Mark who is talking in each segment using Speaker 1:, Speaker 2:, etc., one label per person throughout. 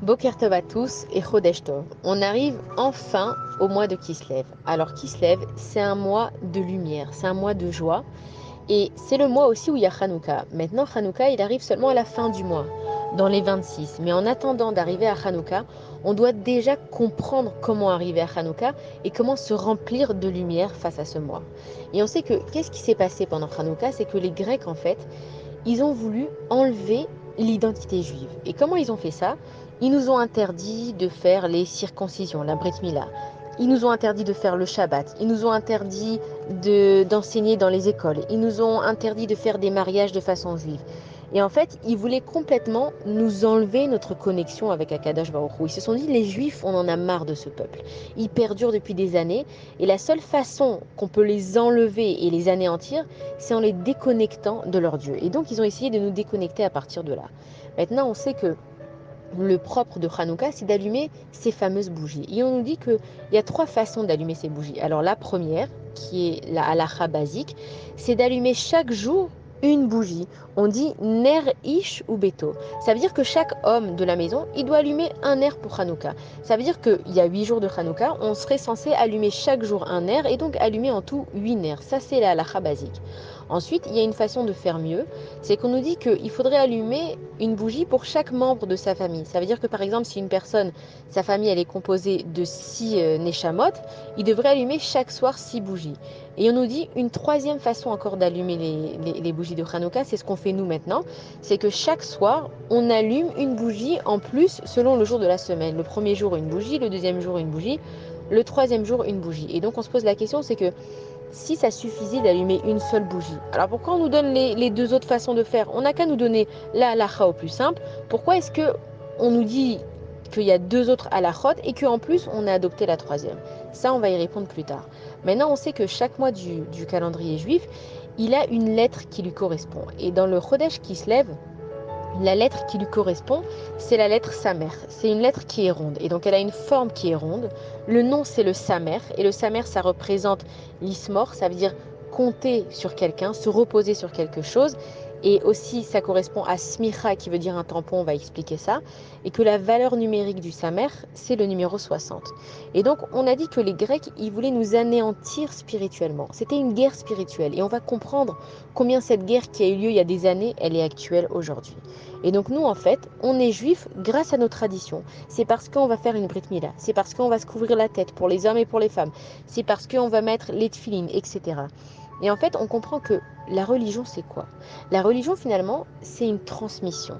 Speaker 1: Boker Tov à tous et Chodesh Tov. On arrive enfin au mois de Kislev. Alors Kislev, c'est un mois de lumière, c'est un mois de joie. Et c'est le mois aussi où il y a Hanouka. Maintenant, Hanouka, il arrive seulement à la fin du mois, dans les 26. Mais en attendant d'arriver à Hanouka, on doit déjà comprendre comment arriver à Hanouka et comment se remplir de lumière face à ce mois. Et on sait que qu'est-ce qui s'est passé pendant Hanouka, c'est que les Grecs, en fait, ils ont voulu enlever l'identité juive. Et comment ils ont fait ça? Ils nous ont interdit de faire les circoncisions, la Brit Mila. Ils nous ont interdit de faire le Shabbat. Ils nous ont interdit d'enseigner dans les écoles. Ils nous ont interdit de faire des mariages de façon juive. Et en fait, ils voulaient complètement nous enlever notre connexion avec Akadosh Baruch Hu. Ils se sont dit, les Juifs, on en a marre de ce peuple. Ils perdurent depuis des années. Et la seule façon qu'on peut les enlever et les anéantir, c'est en les déconnectant de leur Dieu. Et donc, ils ont essayé de nous déconnecter à partir de là. Maintenant, on sait que le propre de Hanouka, c'est d'allumer ces fameuses bougies. Et on nous dit qu'il y a trois façons d'allumer ces bougies. Alors la première, qui est la halakha basique, c'est d'allumer chaque jour une bougie. On dit ner ish ou beto. Ça veut dire que chaque homme de la maison, il doit allumer un ner pour Hanouka. Ça veut dire qu'il y a 8 jours de Hanouka, on serait censé allumer chaque jour un ner et donc allumer en tout 8 ners. Ça, c'est la halakha basique. Ensuite, il y a une façon de faire mieux, c'est qu'on nous dit qu'il faudrait allumer une bougie pour chaque membre de sa famille. Ça veut dire que par exemple, si une personne, sa famille, elle est composée de 6 neshamot, il devrait allumer chaque soir 6 bougies. Et on nous dit une troisième façon encore d'allumer les bougies de Hanouka, c'est ce qu'on fait nous maintenant, c'est que chaque soir, on allume une bougie en plus selon le jour de la semaine. Le premier jour, une bougie, le deuxième jour, une bougie, le troisième jour, une bougie. Et donc on se pose la question, c'est que si ça suffisait d'allumer une seule bougie. Alors pourquoi on nous donne les deux autres façons de faire? On n'a qu'à nous donner la halakha au plus simple. Pourquoi est-ce que on nous dit qu'il y a deux autres halakhot et qu'en plus on a adopté la troisième? Ça, on va y répondre plus tard. Maintenant, on sait que chaque mois du calendrier juif, il a une lettre qui lui correspond. Et dans le Chodesh qui se lève, la lettre qui lui correspond, c'est la lettre Samer. C'est une lettre qui est ronde. Et donc, elle a une forme qui est ronde. Le nom, c'est le Samer. Et le Samer, ça représente l'ismor. Ça veut dire compter sur quelqu'un, se reposer sur quelque chose. Et aussi, ça correspond à smicha, qui veut dire un tampon. On va expliquer ça. Et que la valeur numérique du Samer, c'est le numéro 60. Et donc, on a dit que les Grecs, ils voulaient nous anéantir spirituellement. C'était une guerre spirituelle. Et on va comprendre combien cette guerre qui a eu lieu il y a des années, elle est actuelle aujourd'hui. Et donc nous, en fait, on est juifs grâce à nos traditions. C'est parce qu'on va faire une brit mila, c'est parce qu'on va se couvrir la tête pour les hommes et pour les femmes, c'est parce qu'on va mettre les tefilines, etc. Et en fait, on comprend que la religion, c'est quoi? La religion, finalement, c'est une transmission.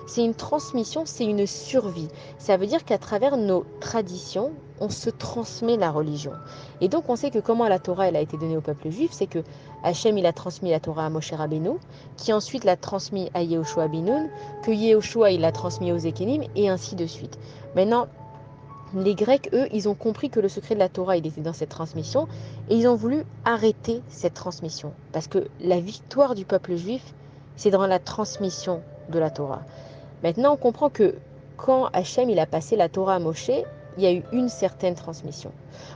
Speaker 1: C'est une transmission, c'est une survie. Ça veut dire qu'à travers nos traditions, on se transmet la religion. Et donc, on sait que comment la Torah elle a été donnée au peuple juif, c'est que Hachem il a transmis la Torah à Moshe Rabbeinu, qui ensuite l'a transmis à Yehoshua Binoun, que Yehoshua il l'a transmis aux Ékénim, et ainsi de suite. Maintenant, les Grecs, eux, ils ont compris que le secret de la Torah, il était dans cette transmission, et ils ont voulu arrêter cette transmission. Parce que la victoire du peuple juif, c'est dans la transmission de la Torah. Maintenant, on comprend que quand Hachem il a passé la Torah à Moshe, il y a eu une certaine transmission.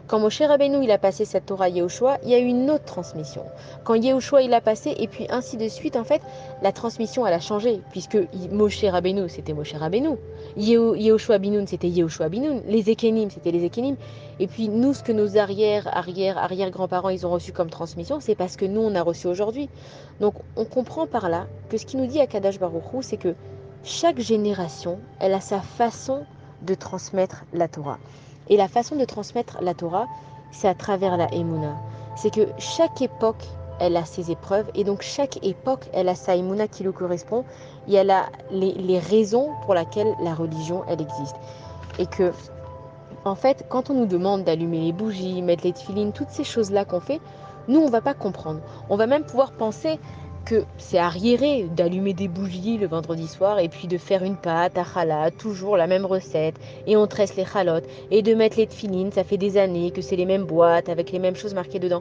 Speaker 1: Quand Moshe Rabbeinu il a passé cette Torah à Yehoshua, il y a eu une autre transmission. Quand Yehoshua il a passé, et puis ainsi de suite, en fait, la transmission elle a changé, puisque Moshe Rabbeinu c'était Moshe Rabbeinu, Yehoshua Binoun c'était Yehoshua Binoun, les Ékénim c'était les Ékénim, et puis nous, ce que nos arrière-grands-parents ils ont reçu comme transmission, c'est parce que nous on a reçu aujourd'hui. Donc on comprend par là que ce qui nous dit Akadosh Baruch Hu, c'est que chaque génération, elle a sa façon de transmettre la Torah. Et la façon de transmettre la Torah, c'est à travers la Emouna. C'est que chaque époque, elle a ses épreuves, et donc chaque époque, elle a sa Emouna qui lui correspond, et elle a les raisons pour lesquelles la religion, elle existe. Et que, en fait, quand on nous demande d'allumer les bougies, mettre les tefilines, toutes ces choses-là qu'on fait, nous, on ne va pas comprendre. On va même pouvoir penser que c'est arriéré d'allumer des bougies le vendredi soir et puis de faire une pâte à challah, toujours la même recette, et on tresse les chalotes, et de mettre les tefilines, ça fait des années que c'est les mêmes boîtes avec les mêmes choses marquées dedans.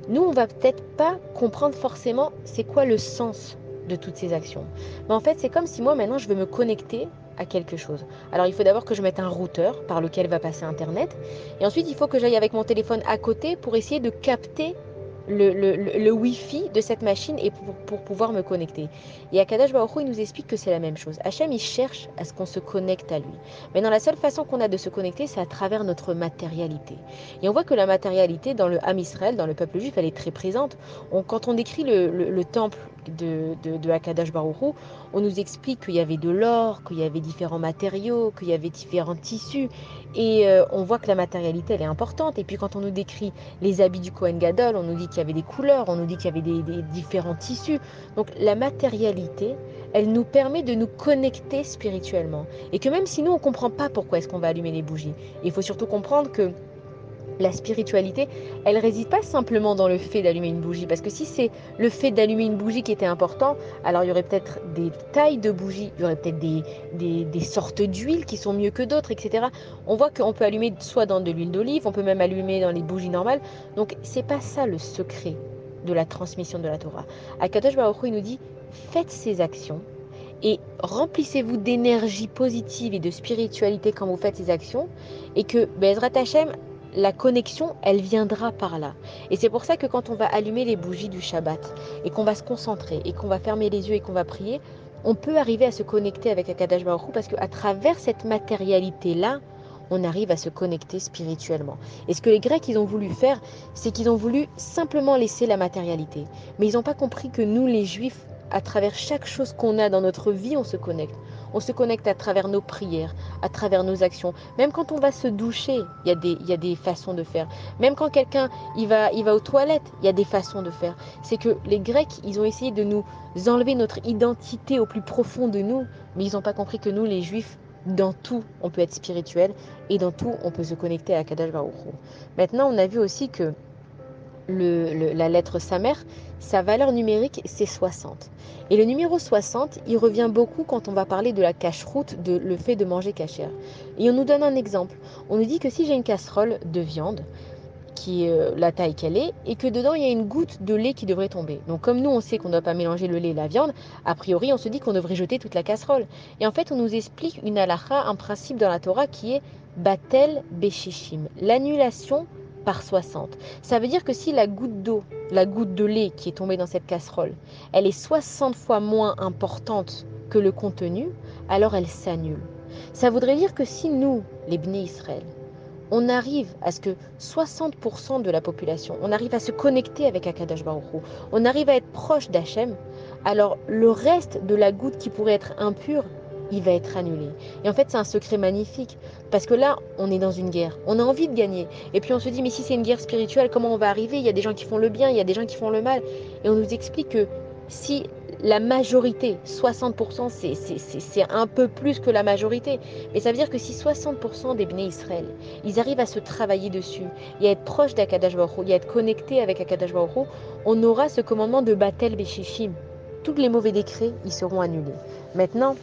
Speaker 1: Nous, on va peut-être pas comprendre forcément c'est quoi le sens de toutes ces actions. Mais en fait, c'est comme si moi, maintenant, je veux me connecter à quelque chose. Alors, il faut d'abord que je mette un routeur par lequel va passer Internet, et ensuite, il faut que j'aille avec mon téléphone à côté pour essayer de capter le Wi-Fi de cette machine et pour pouvoir me connecter. Et Akadosh Baruch Hu, il nous explique que c'est la même chose. Hachem, il cherche à ce qu'on se connecte à lui. Maintenant, la seule façon qu'on a de se connecter, c'est à travers notre matérialité. Et on voit que la matérialité dans le Ham Israël, dans le peuple juif, elle est très présente. Quand on décrit le temple de Akadosh Baruch Hu, on nous explique qu'il y avait de l'or, qu'il y avait différents matériaux, qu'il y avait différents tissus. Et on voit que la matérialité, elle est importante. Et puis quand on nous décrit les habits du Kohen Gadol, on nous dit qu'il y avait des couleurs, on nous dit qu'il y avait des différents tissus. Donc la matérialité, elle nous permet de nous connecter spirituellement. Et que même si nous, on ne comprend pas pourquoi est-ce qu'on va allumer les bougies, il faut surtout comprendre que la spiritualité, elle réside pas simplement dans le fait d'allumer une bougie. Parce que si c'est le fait d'allumer une bougie qui était important, alors il y aurait peut-être des tailles de bougies, il y aurait peut-être des sortes d'huiles qui sont mieux que d'autres, etc. On voit qu'on peut allumer soit dans de l'huile d'olive, on peut même allumer dans les bougies normales. Donc c'est pas ça le secret de la transmission de la Torah. Akadosh Baruch Hu, il nous dit, faites ces actions et remplissez-vous d'énergie positive et de spiritualité quand vous faites ces actions, et que Bezrat Hashem, la connexion, elle viendra par là. Et c'est pour ça que quand on va allumer les bougies du Shabbat, et qu'on va se concentrer, et qu'on va fermer les yeux, et qu'on va prier, on peut arriver à se connecter avec Akadosh Baruch Hu, parce qu'à travers cette matérialité-là, on arrive à se connecter spirituellement. Et ce que les Grecs, ils ont voulu faire, c'est qu'ils ont voulu simplement laisser la matérialité. Mais ils n'ont pas compris que nous, les Juifs, à travers chaque chose qu'on a dans notre vie, on se connecte. On se connecte à travers nos prières, à travers nos actions. Même quand on va se doucher, il y a des façons de faire. Même quand quelqu'un il va aux toilettes, il y a des façons de faire. C'est que les Grecs, ils ont essayé de nous enlever notre identité au plus profond de nous, mais ils n'ont pas compris que nous, les Juifs, dans tout, on peut être spirituel et dans tout, on peut se connecter à Kadosh Baruch Hu. Maintenant, on a vu aussi que la lettre Samer, sa valeur numérique, c'est 60. Et le numéro 60, il revient beaucoup quand on va parler de la cache-route, de le fait de manger cachère. Et on nous donne un exemple. On nous dit que si j'ai une casserole de viande, qui est la taille qu'elle est, et que dedans il y a une goutte de lait qui devrait tomber. Donc comme nous on sait qu'on ne doit pas mélanger le lait et la viande, a priori on se dit qu'on devrait jeter toute la casserole. Et en fait on nous explique une halakha, un principe dans la Torah qui est batel beshishim, l'annulation par 60. Ça veut dire que si la goutte d'eau, la goutte de lait qui est tombée dans cette casserole, elle est 60 fois moins importante que le contenu, alors elle s'annule. Ça voudrait dire que si nous, les Bnei Israël, on arrive à ce que 60% de la population, on arrive à se connecter avec Akadosh Baruch Hu, on arrive à être proche d'Hachem, alors le reste de la goutte qui pourrait être impure, il va être annulé. Et en fait, c'est un secret magnifique, parce que là, on est dans une guerre, on a envie de gagner, et puis on se dit, mais si c'est une guerre spirituelle, comment on va arriver? Il y a des gens qui font le bien, il y a des gens qui font le mal, et on nous explique que si la majorité, 60%, c'est un peu plus que la majorité, mais ça veut dire que si 60% des Bnei Israël, ils arrivent à se travailler dessus et à être proches d'Akadosh Baruch Hu, et à être connectés avec Akadosh Baruch Hu, on aura ce commandement de Batel Beshishim. Tous les mauvais décrets, ils seront annulés. Maintenant,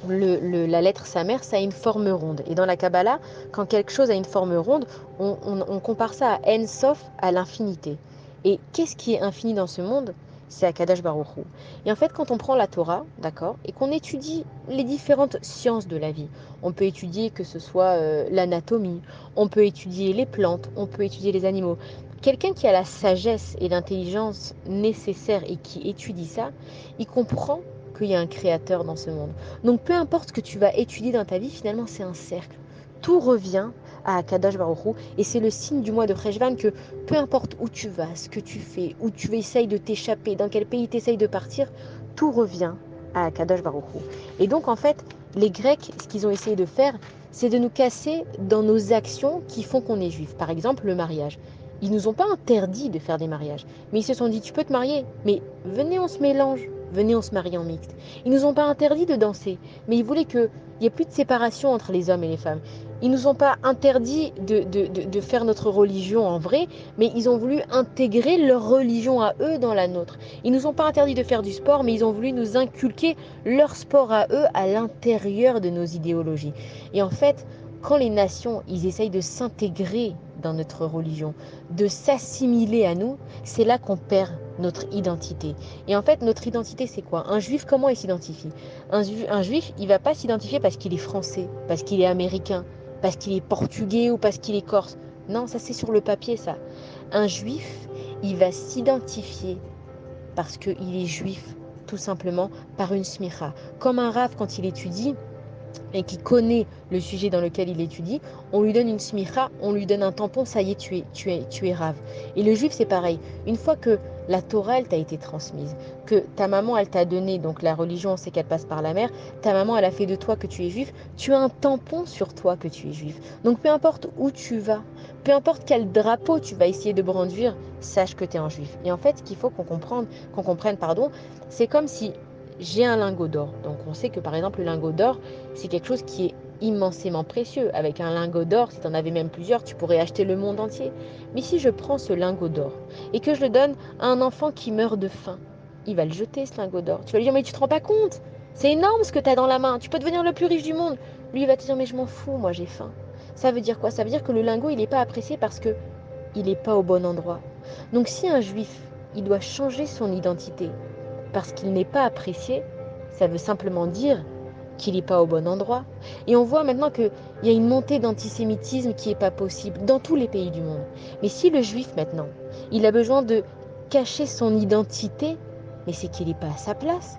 Speaker 1: la lettre Samer, ça a une forme ronde. Et dans la Kabbalah, quand quelque chose a une forme ronde, on compare ça à En Sof, à l'infinité. Et qu'est-ce qui est infini dans ce monde? C'est Akadosh Baruch Hu. Et en fait, quand on prend la Torah, d'accord, et qu'on étudie les différentes sciences de la vie, on peut étudier que ce soit l'anatomie, on peut étudier les plantes, on peut étudier les animaux. Quelqu'un qui a la sagesse et l'intelligence nécessaires et qui étudie ça, il comprend qu'il y a un créateur dans ce monde. Donc peu importe ce que tu vas étudier dans ta vie, finalement c'est un cercle. Tout revient à Akadosh Baruch Hu, et c'est le signe du mois de Cheshvan que peu importe où tu vas, ce que tu fais, où tu essayes de t'échapper, dans quel pays tu essayes de partir, tout revient à Akadosh Baruch Hu. Et donc en fait, les Grecs, ce qu'ils ont essayé de faire, c'est de nous casser dans nos actions qui font qu'on est juif. Par exemple, le mariage. Ils nous ont pas interdit de faire des mariages, mais ils se sont dit tu peux te marier, mais venez on se mélange, venez on se marie en mixte. Ils nous ont pas interdit de danser, mais ils voulaient qu'il n'y ait plus de séparation entre les hommes et les femmes. Ils nous ont pas interdit de faire notre religion en vrai, mais ils ont voulu intégrer leur religion à eux dans la nôtre. Ils nous ont pas interdit de faire du sport, mais ils ont voulu nous inculquer leur sport à eux à l'intérieur de nos idéologies. Et en fait, quand les nations, ils essayent de s'intégrer dans notre religion, de s'assimiler à nous, c'est là qu'on perd notre identité. Et en fait, notre identité, c'est quoi? Un juif, comment il s'identifie? Un juif, il va pas s'identifier parce qu'il est français, parce qu'il est américain, parce qu'il est portugais ou parce qu'il est corse. Non, ça c'est sur le papier, ça. Un juif, il va s'identifier parce qu'il est juif, tout simplement par une smicha. Comme un rave quand il étudie, et qui connaît le sujet dans lequel il étudie, on lui donne une smicha, on lui donne un tampon, ça y est, tu es rave. Et le juif, c'est pareil. Une fois que la Torah, elle t'a été transmise, que ta maman, elle t'a donné, donc la religion, on sait qu'elle passe par la mère, ta maman, elle a fait de toi que tu es juif, tu as un tampon sur toi que tu es juif. Donc peu importe où tu vas, peu importe quel drapeau tu vas essayer de brandir, sache que tu es un juif. Et en fait, ce qu'il faut qu'on comprenne, c'est comme si j'ai un lingot d'or. Donc on sait que par exemple le lingot d'or, c'est quelque chose qui est immensément précieux. Avec un lingot d'or, si tu en avais même plusieurs, tu pourrais acheter le monde entier. Mais si je prends ce lingot d'or et que je le donne à un enfant qui meurt de faim, il va le jeter ce lingot d'or. Tu vas lui dire mais tu te rends pas compte, c'est énorme ce que tu as dans la main, tu peux devenir le plus riche du monde. Lui il va te dire mais je m'en fous, moi j'ai faim. Ça veut dire quoi? Ça veut dire que le lingot il n'est pas apprécié parce que il n'est pas au bon endroit. Donc si un juif, il doit changer son identité parce qu'il n'est pas apprécié, ça veut simplement dire qu'il n'est pas au bon endroit. Et on voit maintenant qu'il y a une montée d'antisémitisme qui n'est pas possible dans tous les pays du monde. Mais si le juif maintenant, il a besoin de cacher son identité, mais c'est qu'il n'est pas à sa place.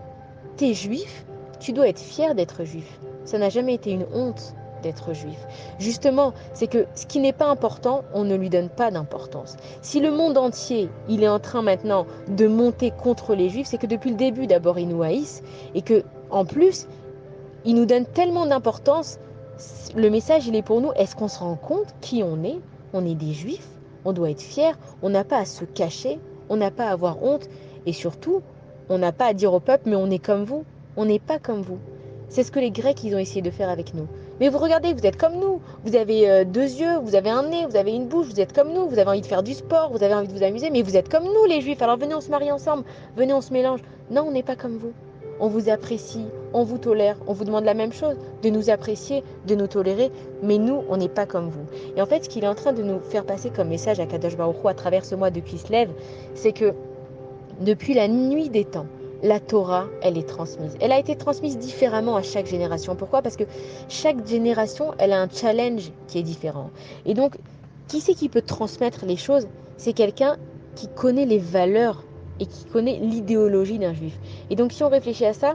Speaker 1: T'es juif, tu dois être fier d'être juif. Ça n'a jamais été une honte d'être juif. Justement, c'est que ce qui n'est pas important, on ne lui donne pas d'importance. Si le monde entier, il est en train maintenant de monter contre les juifs, c'est que depuis le début, d'abord, ils nous haïssent et que, en plus, ils nous donnent tellement d'importance. Le message, il est pour nous. Est-ce qu'on se rend compte qui on est? On est des juifs. On doit être fiers. On n'a pas à se cacher. On n'a pas à avoir honte. Et surtout, on n'a pas à dire au peuple, mais on est comme vous. On n'est pas comme vous. C'est ce que les Grecs, ils ont essayé de faire avec nous. Mais vous regardez, vous êtes comme nous. Vous avez deux yeux, vous avez un nez, vous avez une bouche, vous êtes comme nous. Vous avez envie de faire du sport, vous avez envie de vous amuser, mais vous êtes comme nous, les juifs. Alors venez, on se marie ensemble. Venez, on se mélange. Non, on n'est pas comme vous. On vous apprécie, on vous tolère, on vous demande la même chose, de nous apprécier, de nous tolérer, mais nous, on n'est pas comme vous. Et en fait, ce qu'il est en train de nous faire passer comme message à Kadosh Baruch Hu à travers ce mois de Kislev, c'est que depuis la nuit des temps, la Torah, elle est transmise. Elle a été transmise différemment à chaque génération. Pourquoi? Parce que chaque génération, elle a un challenge qui est différent. Et donc, qui c'est qui peut transmettre les choses? C'est quelqu'un qui connaît les valeurs et qui connaît l'idéologie d'un juif. Et donc, si on réfléchit à ça,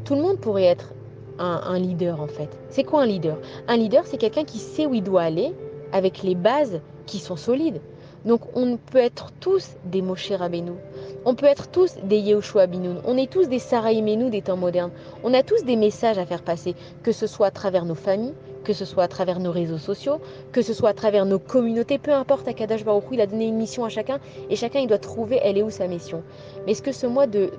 Speaker 1: tout le monde pourrait être un leader en fait. C'est quoi un leader? Un leader, c'est quelqu'un qui sait où il doit aller avec les bases qui sont solides. Donc on peut être tous des Moshe Rabbeinu. On peut être tous des Yehoshua Binoun. On est tous des Sarah Imenu des temps modernes. On a tous des messages à faire passer, que ce soit à travers nos familles, que ce soit à travers nos réseaux sociaux, que ce soit à travers nos communautés, peu importe, Akadosh Baruch Hu, il a donné une mission à chacun et chacun il doit trouver elle est où sa mission. Mais ce que ce mois de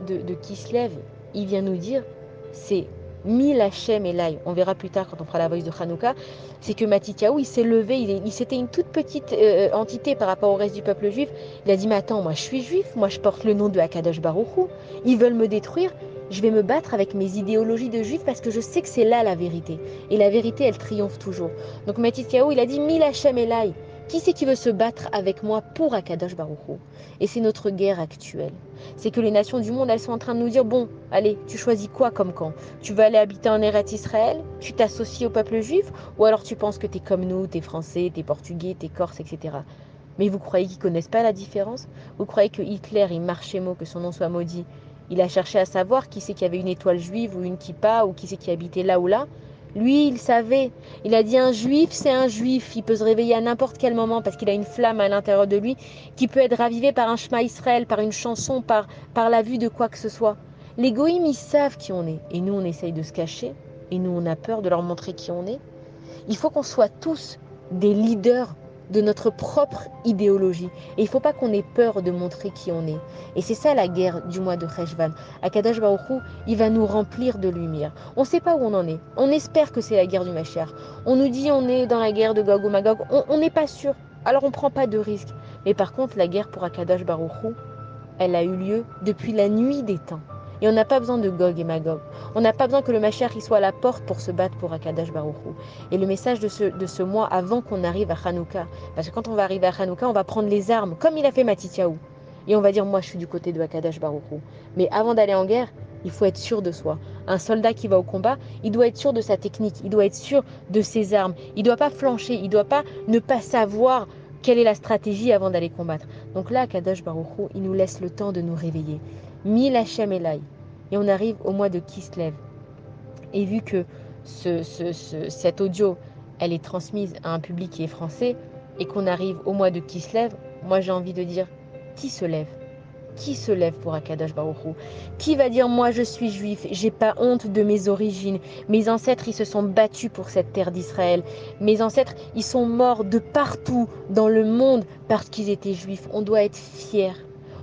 Speaker 1: Kislev, il vient nous dire, c'est Mil Hachem Elai. On verra plus tard quand on fera la voice de Hanouka. C'est que Matityahu, il s'est levé, c'était une toute petite entité par rapport au reste du peuple juif. Il a dit, mais attends, moi je suis juif, moi je porte le nom de Akadosh Baruch Hu. Ils veulent me détruire, je vais me battre avec mes idéologies de juif parce que je sais que c'est là la vérité. Et la vérité, elle triomphe toujours. Donc Matityahu, il a dit, Mil Hachem Elai. Qui c'est qui veut se battre avec moi pour Akadosh Baruch Hu? Et c'est notre guerre actuelle. C'est que les nations du monde, elles sont en train de nous dire, bon, allez, tu choisis quoi comme camp? Tu veux aller habiter en Eretz Israël? Tu t'associes au peuple juif? Ou alors tu penses que t'es comme nous, t'es français, t'es portugais, t'es corse, etc. Mais vous croyez qu'ils connaissent pas la différence? Vous croyez que Hitler, il marchait mot, que son nom soit maudit? Il a cherché à savoir qui c'est qui avait une étoile juive ou une kippa ou qui c'est qui habitait là ou là? Lui, il savait. Il a dit un juif, c'est un juif. Il peut se réveiller à n'importe quel moment parce qu'il a une flamme à l'intérieur de lui qui peut être ravivée par un Shema Israël, par une chanson, par la vue de quoi que ce soit. Les goïms, ils savent qui on est. Et nous, on essaye de se cacher. Et nous, on a peur de leur montrer qui on est. Il faut qu'on soit tous des leaders de notre propre idéologie. Et il ne faut pas qu'on ait peur de montrer qui on est. Et c'est ça la guerre du mois de Cheshvan. Akadosh Baruch Hu, il va nous remplir de lumière. On ne sait pas où on en est. On espère que c'est la guerre du Mashiach. On nous dit on est dans la guerre de Gog ou Magog. On n'est pas sûr. Alors on ne prend pas de risque. Mais par contre, la guerre pour Akadosh Baruch Hu, elle a eu lieu depuis la nuit des temps. Et on n'a pas besoin de Gog et Magog. On n'a pas besoin que le Mashiach il soit à la porte pour se battre pour Akadosh Baruch Hu. Et le message de ce mois avant qu'on arrive à Hanouka, parce que quand on va arriver à Hanouka, on va prendre les armes, comme il a fait Matityahu. Et on va dire, moi je suis du côté de Akadosh Baruch Hu. Mais avant d'aller en guerre, il faut être sûr de soi. Un soldat qui va au combat, il doit être sûr de sa technique, il doit être sûr de ses armes. Il ne doit pas flancher, il ne doit pas ne pas savoir Quelle est la stratégie avant d'aller combattre? Donc là, Kadosh Baruch Hu, il nous laisse le temps de nous réveiller. Mil Hashem Elai. Et on arrive au mois de Kislev. Et vu que cet audio, elle est transmise à un public qui est français, et qu'on arrive au mois de Kislev, moi j'ai envie de dire, qui se lève? Qui se lève pour Akadosh Baruch Hu? Qui va dire moi je suis juif, j'ai pas honte de mes origines, mes ancêtres ils se sont battus pour cette terre d'Israël, mes ancêtres ils sont morts de partout dans le monde parce qu'ils étaient juifs. On doit être fiers.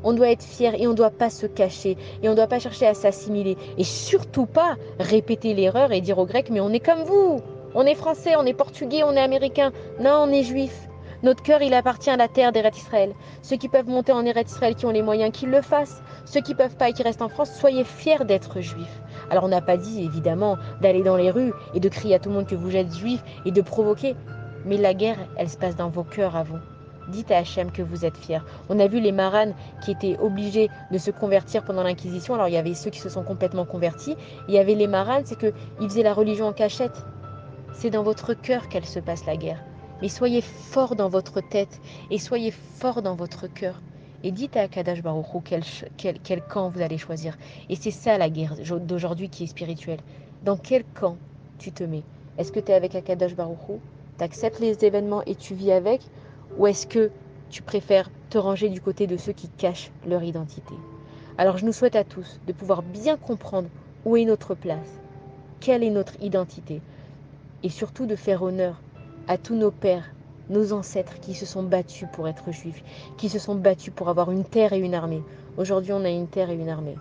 Speaker 1: On doit être fiers et on ne doit pas se cacher et on ne doit pas chercher à s'assimiler et surtout pas répéter l'erreur et dire aux Grecs mais on est comme vous, on est français, on est portugais, on est américain. Non, on est juif. Notre cœur il appartient à la terre d'Eretz Israël. Ceux qui peuvent monter en Eretz Israël, qui ont les moyens, qu'ils le fassent. Ceux qui ne peuvent pas et qui restent en France, soyez fiers d'être juifs. Alors on n'a pas dit évidemment d'aller dans les rues et de crier à tout le monde que vous êtes juifs et de provoquer. Mais la guerre, elle se passe dans vos cœurs avant. Dites à Hachem que vous êtes fiers. On a vu les maranes qui étaient obligés de se convertir pendant l'Inquisition. Alors il y avait ceux qui se sont complètement convertis. Il y avait les maranes, c'est qu'ils faisaient la religion en cachette. C'est dans votre cœur qu'elle se passe la guerre. Mais soyez fort dans votre tête et soyez fort dans votre cœur. Et dites à Akadash Baruch Hu quel camp vous allez choisir. Et c'est ça la guerre d'aujourd'hui qui est spirituelle. Dans quel camp tu te mets? Est-ce que tu es avec Akadash Baruch Hu? Tu acceptes les événements et tu vis avec? Ou est-ce que tu préfères te ranger du côté de ceux qui cachent leur identité? Alors je nous souhaite à tous de pouvoir bien comprendre où est notre place, quelle est notre identité, et surtout de faire honneur à tous nos pères, nos ancêtres qui se sont battus pour être juifs, qui se sont battus pour avoir une terre et une armée. Aujourd'hui, on a une terre et une armée.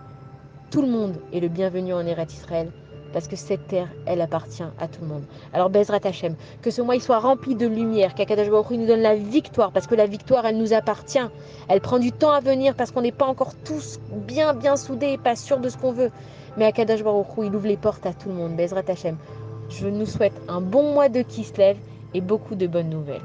Speaker 1: Tout le monde est le bienvenu en Eretz Israël parce que cette terre, elle appartient à tout le monde. Alors Bezrat Hashem, que ce mois il soit rempli de lumière, qu'Akadosh Baruch Hu nous donne la victoire parce que la victoire, elle nous appartient. Elle prend du temps à venir parce qu'on n'est pas encore tous bien soudés et pas sûrs de ce qu'on veut. Mais Akadosh Baruch Hu, il ouvre les portes à tout le monde. Bezrat Hashem. Je nous souhaite un bon mois de Kislev et beaucoup de bonnes nouvelles.